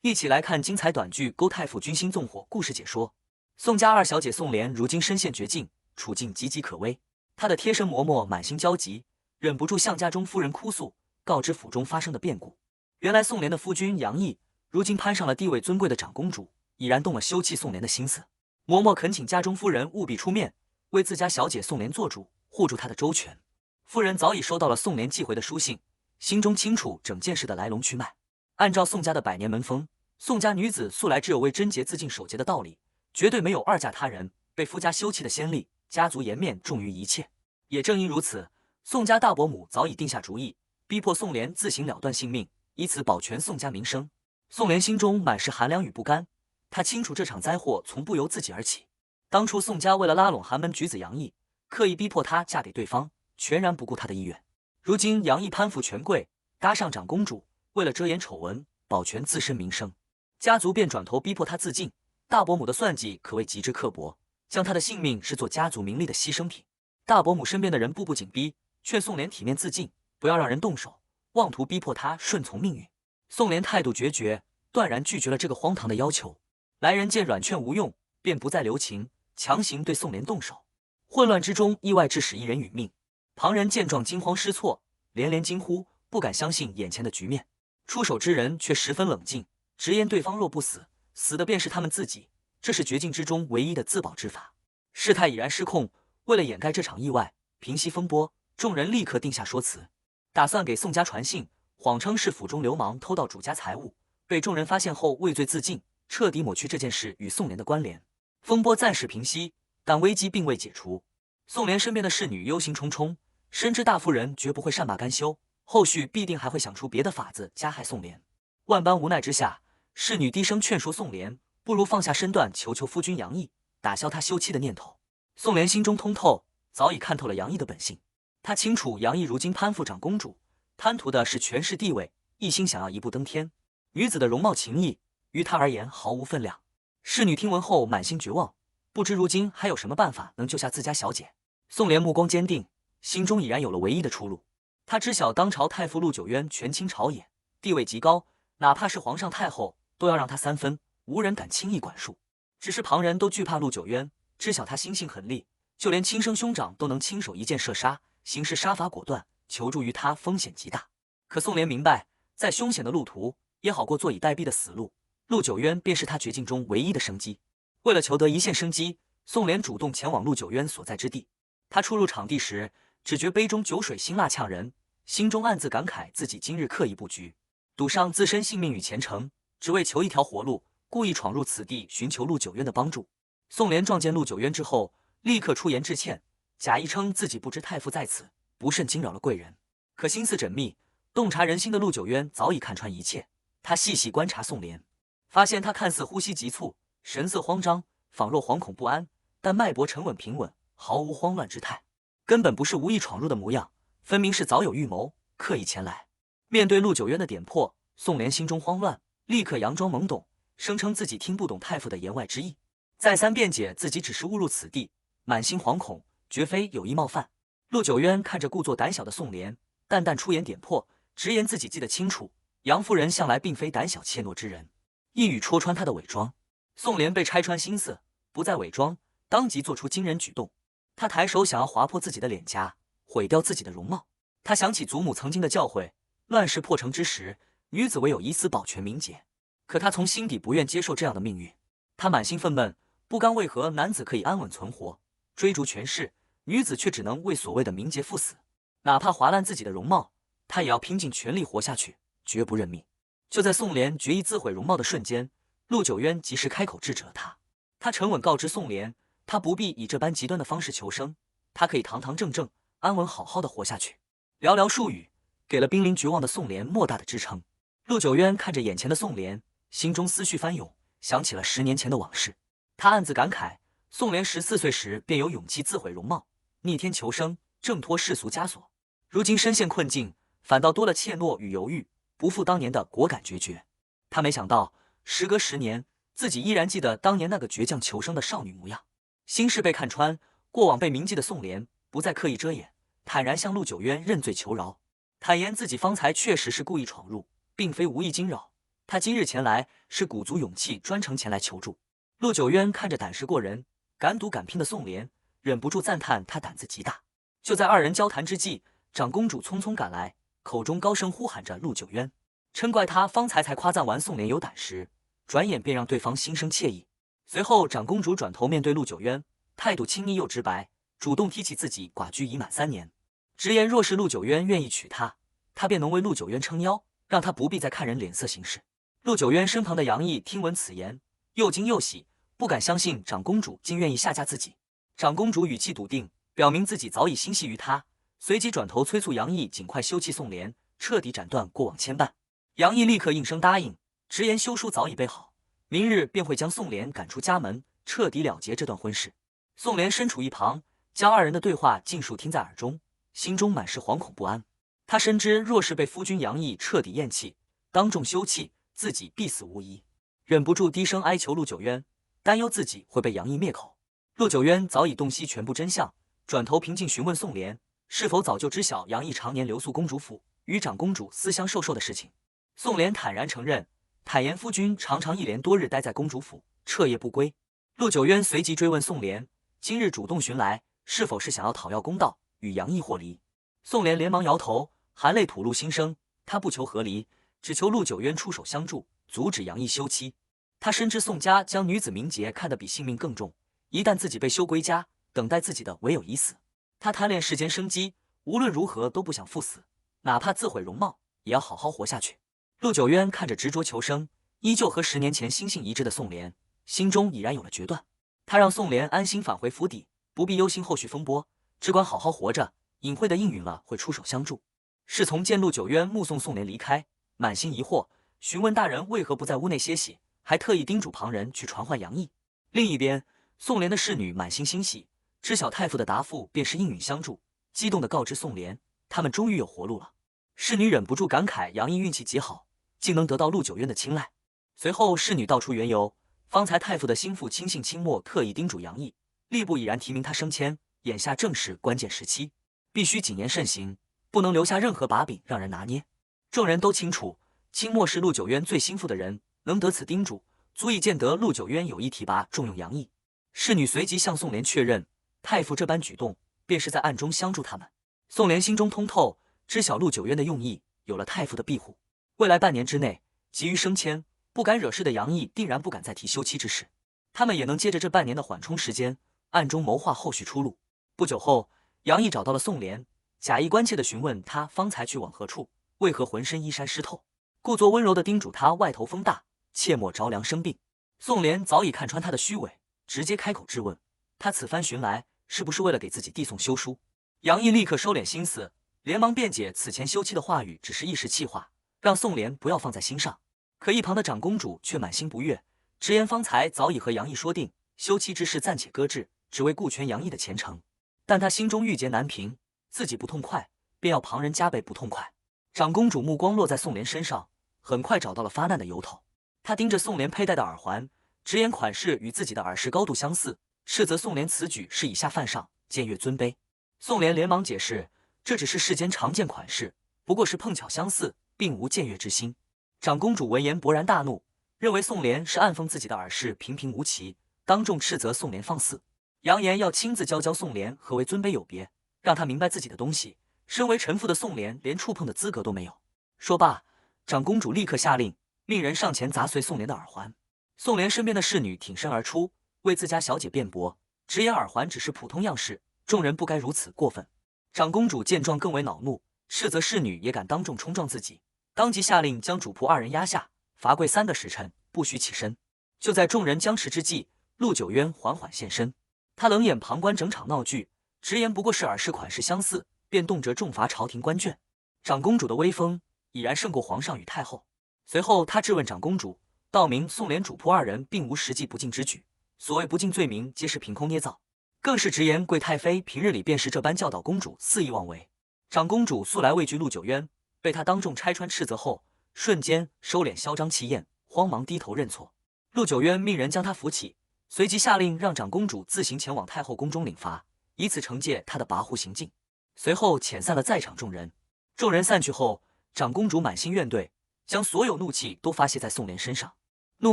一起来看精彩短剧《勾太傅军心纵火》故事解说。宋家二小姐宋莲如今身陷绝境，处境岌岌可危。她的贴身嬷嬷满心焦急，忍不住向家中夫人哭诉，告知府中发生的变故。原来宋莲的夫君杨毅如今攀上了地位尊贵的长公主，已然动了休弃宋莲的心思。嬷嬷恳请家中夫人务必出面，为自家小姐宋莲做主，护住她的周全。夫人早已收到了宋莲寄回的书信，心中清楚整件事的来龙去脉。按照宋家的百年门风，宋家女子素来只有为贞洁自尽守节的道理，绝对没有二嫁他人、被夫家休弃的先例，家族颜面重于一切。也正因如此，宋家大伯母早已定下主意，逼迫宋莲自行了断性命，以此保全宋家名声。宋莲心中满是寒凉与不甘，她清楚这场灾祸从不由自己而起。当初宋家为了拉拢寒门举子杨毅，刻意逼迫她嫁给对方，全然不顾她的意愿。如今杨毅攀附权贵，搭上长公主，为了遮掩丑闻，保全自身名声，家族便转头逼迫她自尽。大伯母的算计可谓极之刻薄，将她的性命视作家族名利的牺牲品。大伯母身边的人步步紧逼，劝宋莲体面自尽，不要让人动手，妄图逼迫她顺从命运。宋莲态度决绝，断然拒绝了这个荒唐的要求。来人见软劝无用，便不再留情，强行对宋莲动手。混乱之中，意外致使一人殒命。旁人见状惊慌失措，连连惊呼，不敢相信眼前的局面。出手之人却十分冷静，直言对方若不死，死的便是他们自己，这是绝境之中唯一的自保之法。事态已然失控，为了掩盖这场意外，平息风波，众人立刻定下说辞，打算给宋家传信，谎称是府中流氓偷盗主家财物，被众人发现后畏罪自尽，彻底抹去这件事与宋莲的关联。风波暂时平息，但危机并未解除。宋莲身边的侍女忧心忡忡，深知大夫人绝不会善罢甘休，后续必定还会想出别的法子加害宋莲。万般无奈之下，侍女低声劝说宋莲，不如放下身段求求夫君杨毅，打消他休妻的念头。宋莲心中通透，早已看透了杨毅的本性。他清楚杨毅如今攀附长公主，贪图的是权势地位，一心想要一步登天。女子的容貌情谊于他而言毫无分量。侍女听闻后满心绝望，不知如今还有什么办法能救下自家小姐。宋莲目光坚定，心中已然有了唯一的出路。他知晓当朝太傅陆九渊权倾朝野，地位极高，哪怕是皇上太后都要让他三分，无人敢轻易管束。只是旁人都惧怕陆九渊，知晓他心性狠戾，就连亲生兄长都能亲手一箭射杀，行事杀伐果断，求助于他风险极大。可宋莲明白，再凶险的路途也好过坐以待毙的死路，陆九渊便是他绝境中唯一的生机。为了求得一线生机，宋莲主动前往陆九渊所在之地。他初入场地时，只觉杯中酒水辛辣呛人，心中暗自感慨自己今日刻意布局，赌上自身性命与前程，只为求一条活路，故意闯入此地寻求陆九渊的帮助。宋莲撞见陆九渊之后，立刻出言致歉，假意称自己不知太傅在此，不慎惊扰了贵人。可心思缜密，洞察人心的陆九渊早已看穿一切。他细细观察宋莲，发现他看似呼吸急促，神色慌张，仿若惶恐不安，但脉搏沉稳平稳，毫无慌乱之态，根本不是无意闯入的模样，分明是早有预谋，刻意前来。面对陆九渊的点破，宋莲心中慌乱，立刻佯装懵懂，声称自己听不懂太傅的言外之意，再三辩解自己只是误入此地，满心惶恐，绝非有意冒犯。陆九渊看着故作胆小的宋莲，淡淡出言点破，直言自己记得清楚，杨夫人向来并非胆小怯懦之人，一语戳穿他的伪装。宋莲被拆穿心思，不再伪装，当即做出惊人举动。他抬手想要划破自己的脸颊，毁掉自己的容貌。他想起祖母曾经的教诲，乱世破城之时，女子唯有以死保全名节。可他从心底不愿接受这样的命运，他满心愤懑，不甘为何男子可以安稳存活，追逐权势，女子却只能为所谓的名节赴死。哪怕划烂自己的容貌，他也要拼尽全力活下去，绝不认命。就在宋莲决意自毁容貌的瞬间，陆九渊及时开口制止了他。他沉稳告知宋莲，他不必以这般极端的方式求生，他可以堂堂正正、安稳好好的活下去。寥寥数语，给了濒临绝望的宋莲莫大的支撑。陆九渊看着眼前的宋莲，心中思绪翻涌，想起了10年前的往事。他暗自感慨，宋莲14岁时便有勇气自毁容貌，逆天求生，挣脱世俗枷锁。如今身陷困境，反倒多了怯懦与犹豫，不复当年的果敢决绝。他没想到，时隔10年，自己依然记得当年那个倔强求生的少女模样。心事被看穿，过往被铭记的宋莲不再刻意遮掩，坦然向陆九渊认罪求饶，坦言自己方才确实是故意闯入，并非无意惊扰，他今日前来，是鼓足勇气专程前来求助。陆九渊看着胆识过人、敢赌敢拼的宋濂，忍不住赞叹他胆子极大。就在二人交谈之际，长公主匆匆赶来，口中高声呼喊着陆九渊，嗔怪他方才夸赞完宋濂有胆识，转眼便让对方心生怯意。随后，长公主转头面对陆九渊，态度亲昵又直白，主动提起自己寡居已满3年，直言若是陆九渊愿意娶她，她便能为陆九渊撑腰，让他不必再看人脸色行事。陆九渊身旁的杨毅听闻此言，又惊又喜，不敢相信长公主竟愿意下嫁自己。长公主语气笃定，表明自己早已心系于他，随即转头催促杨毅尽快休弃宋濂，彻底斩断过往牵绊。杨毅立刻应声答应，直言休书早已备好，明日便会将宋濂赶出家门，彻底了结这段婚事。宋濂身处一旁，将二人的对话尽数听在耳中，心中满是惶恐不安。他深知若是被夫君杨毅彻底厌弃，当众休弃，自己必死无疑，忍不住低声哀求陆九渊，担忧自己会被杨毅灭口。陆九渊早已洞悉全部真相，转头平静询问宋濂是否早就知晓杨毅常年留宿公主府，与长公主私相授受的事情。宋濂坦然承认，坦言夫君常常一连多日待在公主府，彻夜不归。陆九渊随即追问宋濂，今日主动寻来，是否是想要讨要公道，与杨毅和离？宋濂连忙摇头，含泪吐露心声，他不求和离，只求陆九渊出手相助，阻止杨毅休妻。他深知宋家将女子名节看得比性命更重，一旦自己被休归家，等待自己的唯有已死。他贪恋世间生机，无论如何都不想赴死，哪怕自毁容貌，也要好好活下去。陆九渊看着执着求生，依旧和10年前心性一致的宋濂，心中已然有了决断。他让宋濂安心返回府邸，不必忧心后续风波，只管好好活着，隐晦的应允了会出手相助。侍从见陆九渊目送宋濂离开，满心疑惑，询问大人为何不在屋内歇息，还特意叮嘱旁人去传唤杨毅。另一边，宋濂的侍女满心欣喜，知晓太傅的答复便是应允相助，激动地告知宋濂，他们终于有活路了。侍女忍不住感慨杨毅运气极好，竟能得到陆九渊的青睐。随后侍女道出缘由，方才太傅的心腹亲信清末特意叮嘱杨毅，吏部已然提名他升迁，眼下正是关键时期，必须谨言慎行，不能留下任何把柄让人拿捏。众人都清楚，清末是陆九渊最心腹的人，能得此叮嘱，足以见得陆九渊有意提拔重用杨毅。侍女随即向宋濂确认，太傅这般举动，便是在暗中相助他们。宋濂心中通透，知晓陆九渊的用意，有了太傅的庇护，未来半年之内，急于升迁，不敢惹事的杨毅定然不敢再提休妻之事。他们也能借着这半年的缓冲时间，暗中谋划后续出路。不久后，杨毅找到了宋濂，假意关切地询问他方才去往何处，为何浑身衣衫湿透，故作温柔地叮嘱他外头风大，切莫着凉生病。宋濂早已看穿他的虚伪，直接开口质问他此番寻来是不是为了给自己递送休书。杨毅立刻收敛心思，连忙辩解此前休妻的话语只是一时气话，让宋濂不要放在心上。可一旁的长公主却满心不悦，直言方才早已和杨毅说定，休妻之事暂且搁置，只为顾全杨毅的前程。但他心中郁结难平，自己不痛快，便要旁人加倍不痛快。长公主目光落在宋濂身上，很快找到了发难的由头。她盯着宋濂佩戴的耳环，直言款式与自己的耳饰高度相似，斥责宋濂此举是以下犯上，僭越尊卑。宋濂连忙解释，这只是世间常见款式，不过是碰巧相似，并无僭越之心。长公主闻言勃然大怒，认为宋濂是暗讽自己的耳饰平平无奇，当众斥责宋濂放肆，扬言要亲自教宋濂何为尊卑有别，让他明白自己的东西。身为臣妇的宋濂连触碰的资格都没有。说罢，长公主立刻下令，命人上前砸碎宋濂的耳环。宋濂身边的侍女挺身而出，为自家小姐辩驳，直言耳环只是普通样式，众人不该如此过分。长公主见状更为恼怒，斥责侍女也敢当众冲撞自己，当即下令将主仆2人压下，罚跪3个时辰，不许起身。就在众人僵持之际，陆九渊缓缓现身，他冷眼旁观整场闹剧，直言不过是耳饰款式相似，便动辄重罚朝廷官眷。长公主的威风已然胜过皇上与太后。随后他质问长公主，道明宋濂主仆2人并无实际不敬之举，所谓不敬罪名皆是凭空捏造，更是直言贵太妃平日里便是这般教导公主肆意妄为。长公主素来畏惧陆九渊，被他当众拆穿斥责后，瞬间收敛嚣张气焰，慌忙低头认错。陆九渊命人将他扶起，随即下令让长公主自行前往太后宫中领罚，以此惩戒他的跋扈行径。随后遣散了在场众人。众人散去后，长公主满心怨怼，将所有怒气都发泄在宋濂身上，怒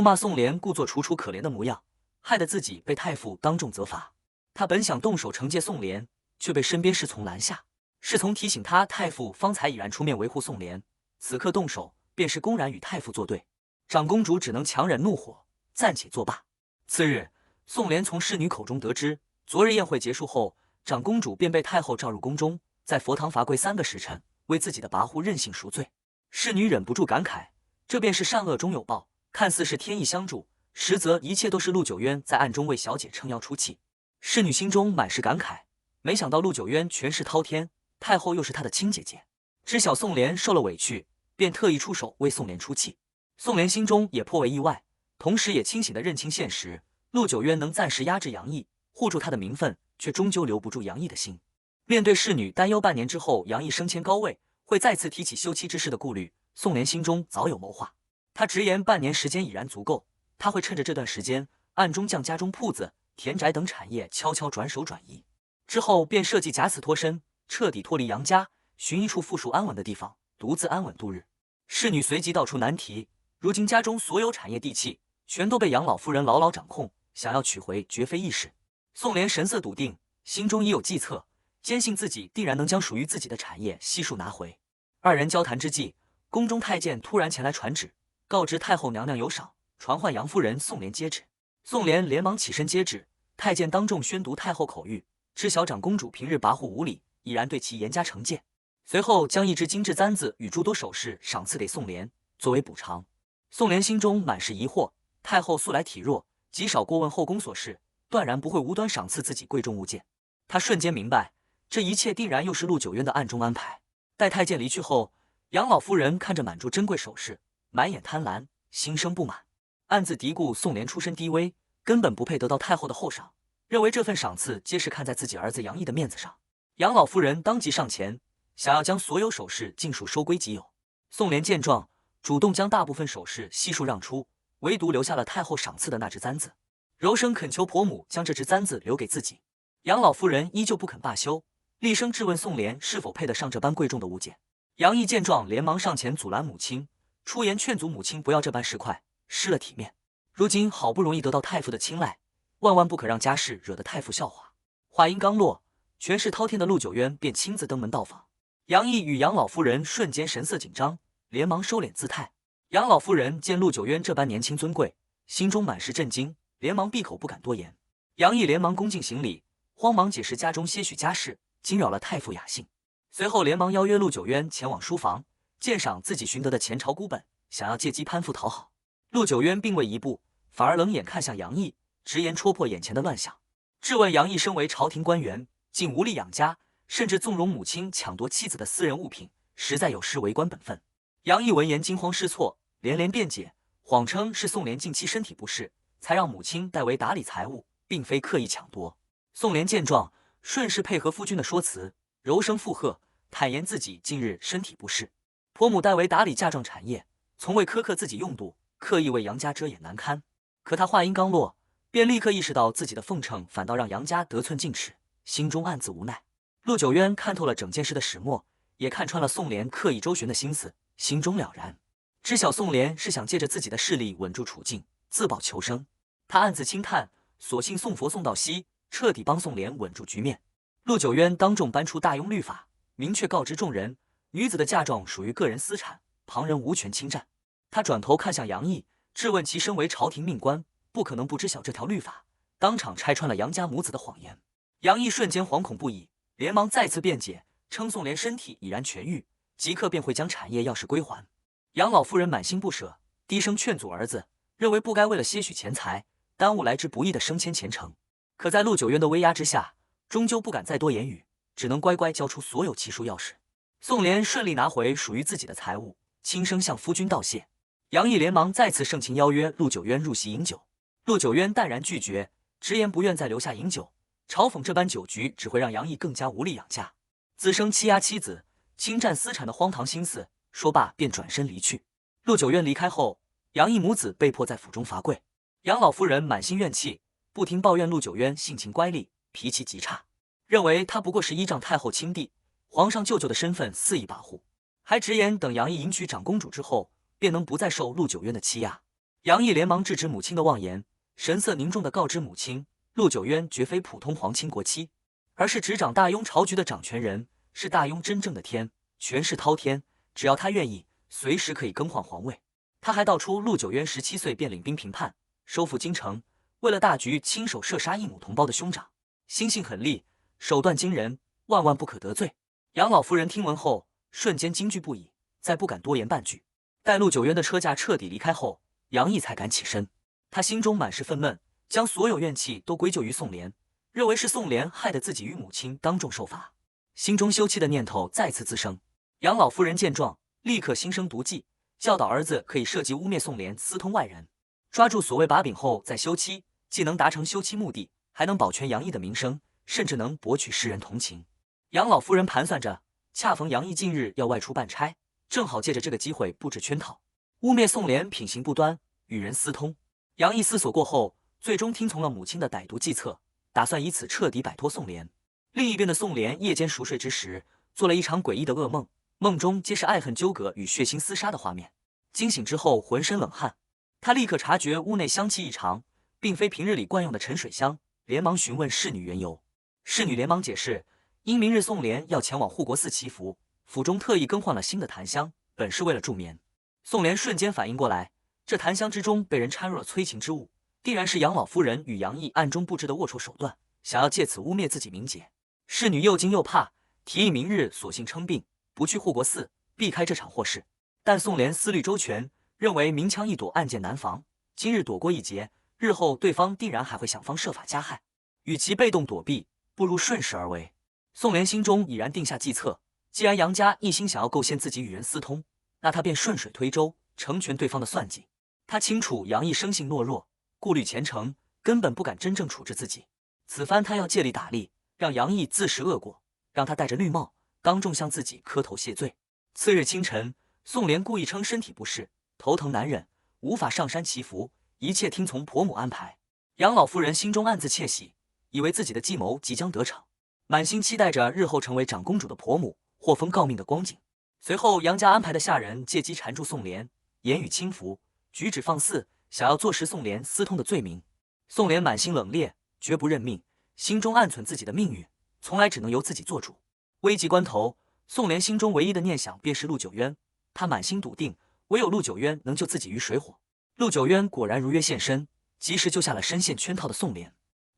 骂宋濂故作楚楚可怜的模样，害得自己被太傅当众责罚。他本想动手惩戒宋濂，却被身边侍从拦下。侍从提醒他，太傅方才已然出面维护宋濂，此刻动手便是公然与太傅作对。长公主只能强忍怒火，暂且作罢。次日，宋濂从侍女口中得知，昨日宴会结束后，长公主便被太后召入宫中，在佛堂罚跪3个时辰，为自己的跋扈任性赎罪。侍女忍不住感慨，这便是善恶终有报，看似是天意相助，实则一切都是陆九渊在暗中为小姐撑腰出气。侍女心中满是感慨，没想到陆九渊权势滔天，太后又是她的亲姐姐。知晓宋濂受了委屈，便特意出手为宋濂出气。宋濂心中也颇为意外，同时也清醒地认清现实，陆九渊能暂时压制杨毅，护住他的名分，却终究留不住杨毅的心。面对侍女担忧半年之后杨毅升迁高位，会再次提起休妻之事的顾虑，宋濂心中早有谋划。他直言半年时间已然足够，他会趁着这段时间，暗中将家中铺子、田宅等产业悄悄转手转移，之后便设计假死脱身，彻底脱离杨家，寻一处富庶安稳的地方，独自安稳度日。侍女随即道出难题，如今家中所有产业地契全都被杨老夫人牢牢掌控，想要取回绝非易事。宋濂神色笃定，心中已有计策，坚信自己定然能将属于自己的产业悉数拿回。二人交谈之际，宫中太监突然前来传旨，告知太后娘娘有赏，传唤杨夫人宋濂接旨。宋濂连忙起身接旨，太监当众宣读太后口谕，知晓长公主平日跋扈无礼，已然对其严加惩戒。随后将一只精致簪子与诸多首饰赏赐给宋濂，作为补偿。宋濂心中满是疑惑，太后素来体弱，极少过问后宫琐事，断然不会无端赏赐自己贵重物件。他瞬间明白，这一切定然又是陆九渊的暗中安排。待太监离去后，杨老夫人看着满桌珍贵首饰，满眼贪婪，心生不满，暗自嘀咕宋濂出身低微，根本不配得到太后的厚赏，认为这份赏赐皆是看在自己儿子杨毅的面子上。杨老夫人当即上前，想要将所有首饰尽数收归己有。宋濂见状，主动将大部分首饰悉数让出，唯独留下了太后赏赐的那只簪子，柔声恳求婆母将这只簪子留给自己。杨老夫人依旧不肯罢休，厉声质问宋濂是否配得上这般贵重的物件。杨毅见状，连忙上前阻拦母亲，出言劝阻母亲不要这般市侩，失了体面。如今好不容易得到太傅的青睐，万万不可让家事惹得太傅笑话。话音刚落，权势滔天的陆九渊便亲自登门到访。杨毅与杨老夫人瞬间神色紧张，连忙收敛姿态。杨老夫人见陆九渊这般年轻尊贵，心中满是震惊，连忙闭口不敢多言。杨毅连忙恭敬行礼，慌忙解释家中些许家事惊扰了太傅雅兴，随后连忙邀约陆九渊前往书房鉴赏自己寻得的前朝孤本，想要借机攀附讨好。陆九渊并未一步，反而冷眼看向杨毅，直言戳破眼前的乱象，质问杨毅身为朝廷官员，竟无力养家，甚至纵容母亲抢夺妻子的私人物品，实在有失为官本分。杨毅闻言惊慌失措，连连辩解，谎称是宋濂近期身体不适，才让母亲代为打理财物，并非刻意抢夺。宋濂见状，顺势配合夫君的说辞，柔声附和，坦言自己近日身体不适，婆母代为打理嫁妆产业，从未苛刻自己用度，刻意为杨家遮掩难堪。可他话音刚落，便立刻意识到自己的奉承反倒让杨家得寸进尺，心中暗自无奈。陆九渊看透了整件事的始末，也看穿了宋濂刻意周旋的心思，心中了然，知晓宋濂是想借着自己的势力稳住处境，自保求生。他暗自轻叹，索性送佛送到西，彻底帮宋濂稳住局面。陆九渊当众颁出大庸律法，明确告知众人，女子的嫁妆属于个人私产，旁人无权侵占。他转头看向杨毅，质问其身为朝廷命官，不可能不知晓这条律法，当场拆穿了杨家母子的谎言。杨毅瞬间惶恐不已，连忙再次辩解，称宋濂身体已然痊愈，即刻便会将产业钥匙归还。杨老夫人满心不舍，低声劝阻儿子，认为不该为了些许钱财，耽误来之不易的升迁前程。可在陆九渊的威压之下，终究不敢再多言语，只能乖乖交出所有奇书钥匙。宋濂顺利拿回属于自己的财物，轻声向夫君道谢。杨毅连忙再次盛情邀约陆九渊入席饮酒，陆九渊淡然拒绝，直言不愿再留下饮酒，嘲讽这般酒局只会让杨毅更加无力养家，滋生欺压妻子、侵占私产的荒唐心思。说罢便转身离去。陆九渊离开后，杨毅母子被迫在府中罚跪。杨老夫人满心怨气，不停抱怨陆九渊性情乖戾，脾气极差，认为他不过是依仗太后亲弟、皇上舅舅的身份肆意跋扈，还直言等杨毅迎娶长公主之后，便能不再受陆九渊的欺压。杨毅连忙制止母亲的妄言，神色凝重地告知母亲，陆九渊绝非普通皇亲国戚，而是执掌大雍朝局的掌权人，是大雍真正的天，权势滔天，只要他愿意，随时可以更换皇位。他还道出陆九渊17岁便领兵平叛，收复京城，为了大局亲手射杀异母同胞的兄长，心性狠戾，手段惊人，万万不可得罪。杨老夫人听闻后，瞬间惊惧不已，再不敢多言半句。待陆九渊的车驾彻底离开后，杨毅才敢起身。他心中满是愤懑，将所有怨气都归咎于宋濂，认为是宋濂害得自己与母亲当众受罚，心中休妻的念头再次滋生。杨老夫人见状，立刻心生毒计，教导儿子可以设计污蔑宋濂私通外人，抓住所谓把柄后再休妻，既能达成休妻目的，还能保全杨毅的名声，甚至能博取世人同情。杨老夫人盘算着，恰逢杨毅近日要外出办差，正好借着这个机会布置圈套，污蔑宋濂品行不端，与人私通。杨毅思索过后，最终听从了母亲的歹毒计策，打算以此彻底摆脱宋濂。另一边的宋濂夜间熟睡之时，做了一场诡异的噩梦，梦中皆是爱恨纠葛与血腥厮杀的画面。惊醒之后浑身冷汗，他立刻察觉屋内香气异常，并非平日里惯用的沉水香，连忙询问侍女缘由。侍女连忙解释，因明日宋濂要前往护国寺祈福，府中特意更换了新的檀香，本是为了助眠。宋濂瞬间反应过来，这檀香之中被人掺入了催情之物，定然是杨老夫人与杨毅暗中布置的龌龊手段，想要借此污蔑自己名节。侍女又惊又怕，提议明日索性称病，不去护国寺，避开这场祸事。但宋濂思虑周全，认为明枪易躲，暗箭难防，今日躲过一劫，日后对方定然还会想方设法加害，与其被动躲避，不如顺势而为。宋濂心中已然定下计策，既然杨家一心想要构陷自己与人私通，那他便顺水推舟，成全对方的算计。他清楚杨毅生性懦弱，顾虑前程，根本不敢真正处置自己。此番他要借力打力，让杨毅自食恶果，让他戴着绿帽，当众向自己磕头谢罪。次日清晨，宋濂故意称身体不适，头疼难忍，无法上山祈福，一切听从婆母安排。杨老夫人心中暗自窃喜，以为自己的计谋即将得逞，满心期待着日后成为长公主的婆母获封诰命的光景。随后杨家安排的下人借机缠住宋濂，言语轻浮，举止放肆，想要坐实宋濂私通的罪名。宋濂满心冷冽，绝不认命，心中暗忖自己的命运从来只能由自己做主。危急关头，宋濂心中唯一的念想便是陆九渊，他满心笃定，唯有陆九渊能救自己于水火。陆九渊果然如约现身，及时救下了深陷圈套的宋濂。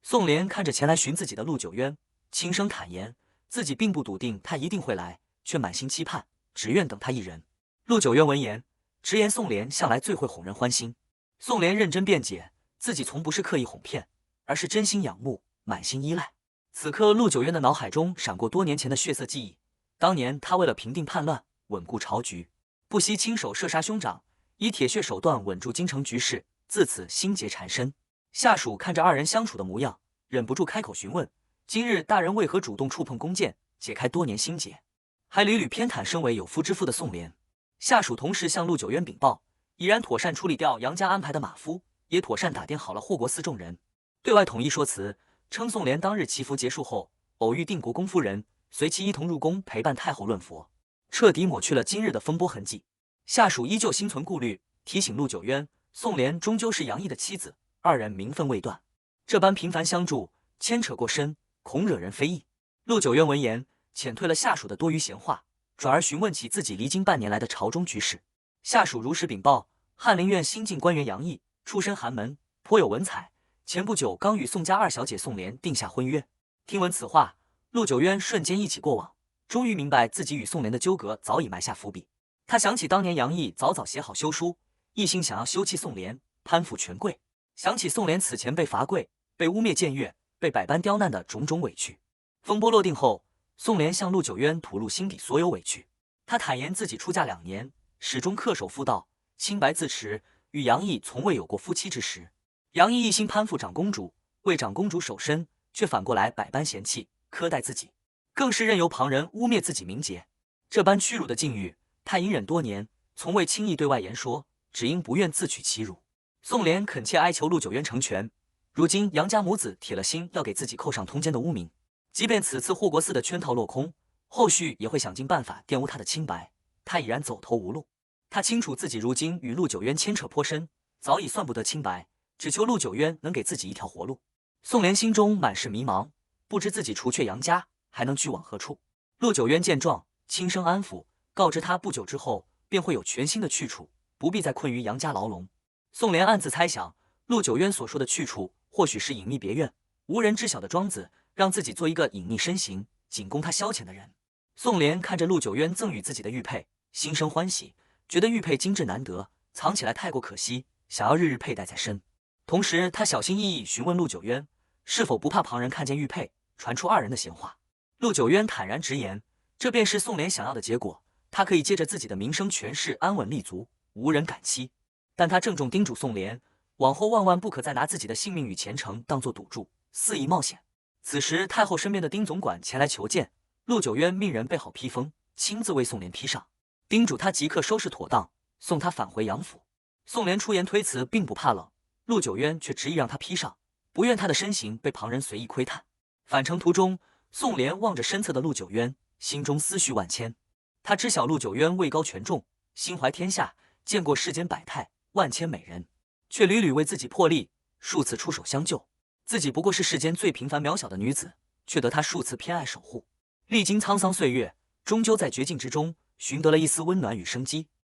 宋濂看着前来寻自己的陆九渊，轻声坦言，自己并不笃定他一定会来，却满心期盼，只愿等他一人。陆九渊闻言，直言宋濂向来最会哄人欢心。宋濂认真辩解，自己从不是刻意哄骗，而是真心仰慕，满心依赖。此刻陆九渊的脑海中闪过多年前的血色记忆，当年他为了平定叛乱，稳固朝局，不惜亲手射杀兄长，以铁血手段稳住京城局势，自此心结缠身。下属看着二人相处的模样，忍不住开口询问，今日大人为何主动触碰弓箭，解开多年心结，还屡屡偏袒身为有夫之妇的宋濂。下属同时向陆九渊禀报，已然妥善处理掉杨家安排的马夫，也妥善打点好了护国寺众人，对外统一说辞，称宋濂当日祈福结束后，偶遇定国公夫人，随其一同入宫陪伴太后论佛，彻底抹去了今日的风波痕迹。下属依旧心存顾虑，提醒陆九渊，宋濂终究是杨毅的妻子，二人名分未断，这般频繁相助，牵扯过深，恐惹人非议。陆九渊闻言，遣退了下属的多余闲话，转而询问起自己离京半年来的朝中局势。下属如实禀报，翰林院新晋官员杨毅，出身寒门，颇有文采，前不久刚与宋家二小姐宋濂定下婚约。听闻此话，陆九渊瞬间忆起过往，终于明白自己与宋濂的纠葛早已埋下伏笔。他想起当年杨毅早早写好休书，一心想要休弃宋濂，攀附权贵，想起宋濂此前被罚跪，被污蔑僭越，被百般刁难的种种委屈。风波落定后，宋濂向陆九渊吐露心底所有委屈。他坦言自己出嫁2年，始终恪守妇道，清白自持，与杨毅从未有过夫妻之实。杨毅一心攀附长公主，为长公主守身，却反过来百般嫌弃苛待自己，更是任由旁人污蔑自己名节。这般屈辱的境遇，他隐忍多年，从未轻易对外言说，只因不愿自取其辱。宋濂恳切哀求陆九渊成全，如今杨家母子铁了心要给自己扣上通奸的污名，即便此次护国寺的圈套落空，后续也会想尽办法玷污他的清白，他已然走投无路。他清楚自己如今与陆九渊牵扯颇深，早已算不得清白，只求陆九渊能给自己一条活路。宋濂心中满是迷茫，不知自己除却杨家，还能去往何处。陆九渊见状，轻声安抚，告知他不久之后便会有全新的去处，不必再困于杨家牢笼。宋濂暗自猜想，陆九渊所说的去处，或许是隐秘别院，无人知晓的庄子，让自己做一个隐匿身形，仅供他消遣的人。宋濂看着陆九渊赠予自己的玉佩，心生欢喜，觉得玉佩精致难得，藏起来太过可惜，想要日日佩戴在身。同时，他小心翼翼询问陆九渊，是否不怕旁人看见玉佩，传出二人的闲话。陆九渊坦然直言，这便是宋濂想要的结果，他可以借着自己的名声权势安稳立足，无人敢欺。但他郑重叮嘱宋濂，往后万万不可再拿自己的性命与前程当作赌注，肆意冒险。此时，太后身边的丁总管前来求见，陆九渊命人备好披风，亲自为宋濂披上，叮嘱他即刻收拾妥当，送他返回杨府。宋濂出言推辞，并不怕冷，陆九渊却执意让他披上，不愿他的身形被旁人随意窥探。返程途中，宋濂望着身侧的陆九渊，心中思绪万千。他知晓陆九渊位高权重，心怀天下，见过世间百态，万千美人，却屡屡为自己破例，数次出手相救。自己不过是世间最平凡渺小的女子，却得他数次偏爱守护。历经沧桑岁月，终究在绝境之中寻得了一丝温暖与生机。